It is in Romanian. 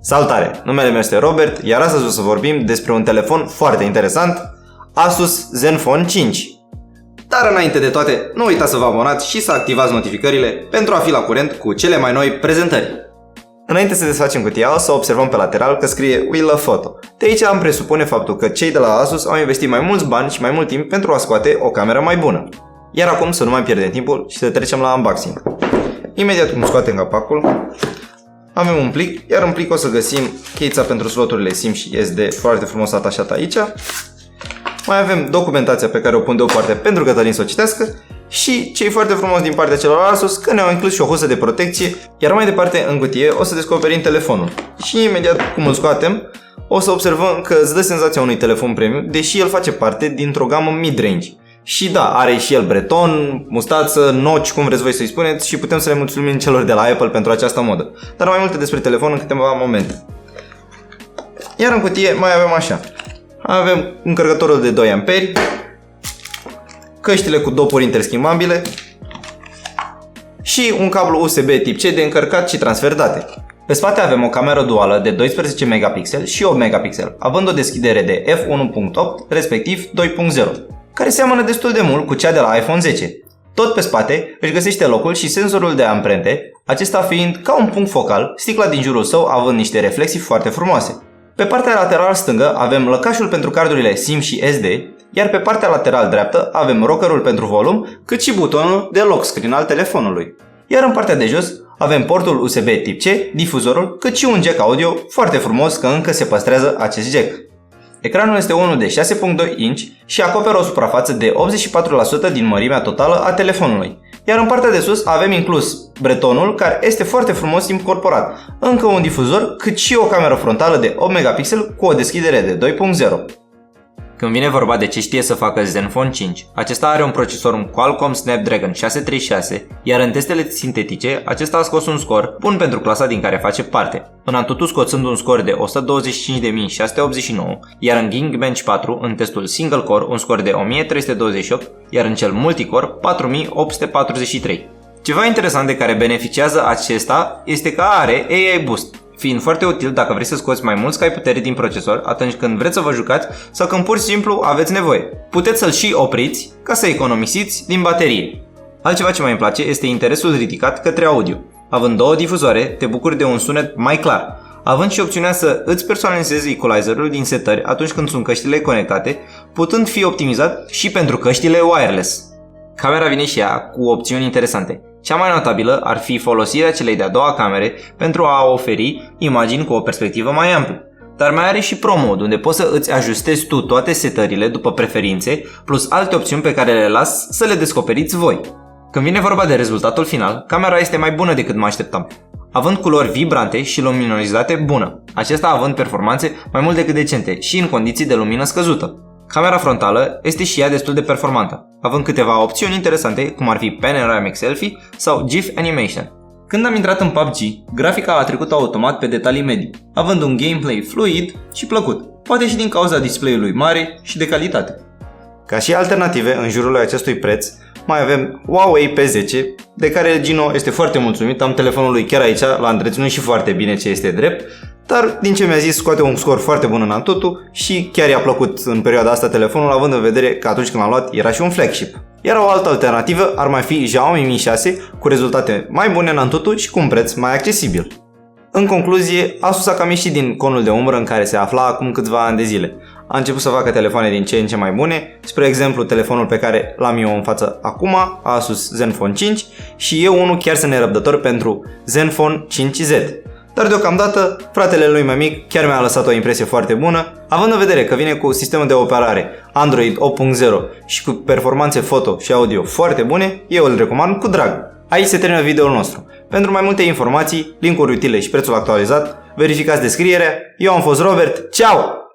Salutare! Numele meu este Robert, iar astăzi o să vorbim despre un telefon foarte interesant, Asus Zenfone 5. Dar înainte de toate, nu uitați să vă abonați și să activați notificările pentru a fi la curent cu cele mai noi prezentări. Înainte să desfacem cutia, o să observăm pe lateral că scrie We Love Photo. De aici am presupune faptul că cei de la Asus au investit mai mulți bani și mai mult timp pentru a scoate o cameră mai bună. Iar acum să nu mai pierdem timpul și să trecem la unboxing. Imediat cum scoatem capacul, avem un plic, iar în plic o să găsim cheița pentru sloturile SIM și SD foarte frumos atașată aici. Mai avem documentația pe care o pun deoparte pentru Cătălin să o citească și ce e foarte frumos din partea celor Asus că ne-au inclus și o husă de protecție, iar mai departe în cutie o să descoperim telefonul. Și imediat cum îl scoatem, o să observăm că îți dă senzația unui telefon premium, deși el face parte dintr-o gamă mid-range. Și da, are și el breton, mustață, noci, cum vreți voi să-i spuneți, și putem să le mulțumim celor de la Apple pentru această modă. Dar mai multe despre telefon în câteva momente. Iar în cutie mai avem așa. Avem încărcătorul de 2 A, căștile cu dopuri interschimbabile și un cablu USB tip C de încărcat și transfer date. Pe spate avem o cameră duală de 12 megapixeli și 8 megapixeli, având o deschidere de f1.8, respectiv 2.0, care seamănă destul de mult cu cea de la iPhone 10. Tot pe spate își găsește locul și senzorul de amprente, acesta fiind ca un punct focal, sticla din jurul său având niște reflexii foarte frumoase. Pe partea lateral stângă avem lăcașul pentru cardurile SIM și SD, iar pe partea lateral dreaptă avem rockerul pentru volum, cât și butonul de lock screen al telefonului. Iar în partea de jos avem portul USB tip C, difuzorul, cât și un jack audio foarte frumos că încă se păstrează acest jack. Ecranul este unul de 6.2 inch și acoperă o suprafață de 84% din mărimea totală a telefonului. Iar în partea de sus avem inclus bretonul, care este foarte frumos incorporat, încă un difuzor, cât și o cameră frontală de 8 megapixeli cu o deschidere de 2.0. Când vine vorba de ce știe să facă Zenfone 5, acesta are un procesor, un Qualcomm Snapdragon 636, iar în testele sintetice, acesta a scos un scor bun pentru clasa din care face parte, în Antutu scoțând un scor de 125.689, iar în Geekbench 4, în testul single core, un scor de 1328, iar în cel multicore 4843. Ceva interesant de care beneficiază acesta este că are AI Boost, fiind foarte util dacă vreți să scoți mai mulți cai putere din procesor atunci când vreți să vă jucați sau când pur și simplu aveți nevoie. Puteți să-l și opriți ca să economisiți din baterie. Altceva ce mai îmi place este interesul ridicat către audio. Având două difuzoare, te bucuri de un sunet mai clar. Având și opțiunea să îți personalizezi equalizerul din setări atunci când sunt căștile conectate, putând fi optimizat și pentru căștile wireless. Camera vine și ea cu opțiuni interesante. Cea mai notabilă ar fi folosirea celei de-a doua camere pentru a oferi imagini cu o perspectivă mai amplă. Dar mai are și Pro Mode, unde poți să îți ajustezi tu toate setările după preferințe, plus alte opțiuni pe care le las să le descoperiți voi. Când vine vorba de rezultatul final, camera este mai bună decât mă așteptam, având culori vibrante și luminositate bună, acesta având performanțe mai mult decât decente și în condiții de lumină scăzută. Camera frontală este și ea destul de performantă, având câteva opțiuni interesante cum ar fi Panoramic Selfie sau GIF Animation. Când am intrat în PUBG, grafica a trecut automat pe detalii medii, având un gameplay fluid și plăcut, poate și din cauza display-ului mare și de calitate. Ca și alternative în jurul acestui preț, mai avem Huawei P10, de care Gino este foarte mulțumit, am telefonul lui chiar aici, l-a întreținut și foarte bine, ce este drept, dar din ce mi-a zis scoate un scor foarte bun în Antutu și chiar i-a plăcut în perioada asta telefonul, având în vedere că atunci când l-am luat era și un flagship. Iar o altă alternativă ar mai fi Xiaomi Mi 6 cu rezultate mai bune în Antutu și cu un preț mai accesibil. În concluzie, Asus a cam ieșit din conul de umbră în care se afla acum câțiva ani de zile. A început să facă telefoane din ce în ce mai bune, spre exemplu telefonul pe care l-am eu în față acum, Asus Zenfone 5, și eu unul chiar sunt nerăbdător pentru Zenfone 5Z. Dar deocamdată, fratele lui mai mic chiar mi-a lăsat o impresie foarte bună, având în vedere că vine cu sistemul de operare Android 8.0 și cu performanțe foto și audio foarte bune, eu îl recomand cu drag. Aici se termină videoul nostru. Pentru mai multe informații, link-uri utile și prețul actualizat, verificați descrierea. Eu am fost Robert, ceau!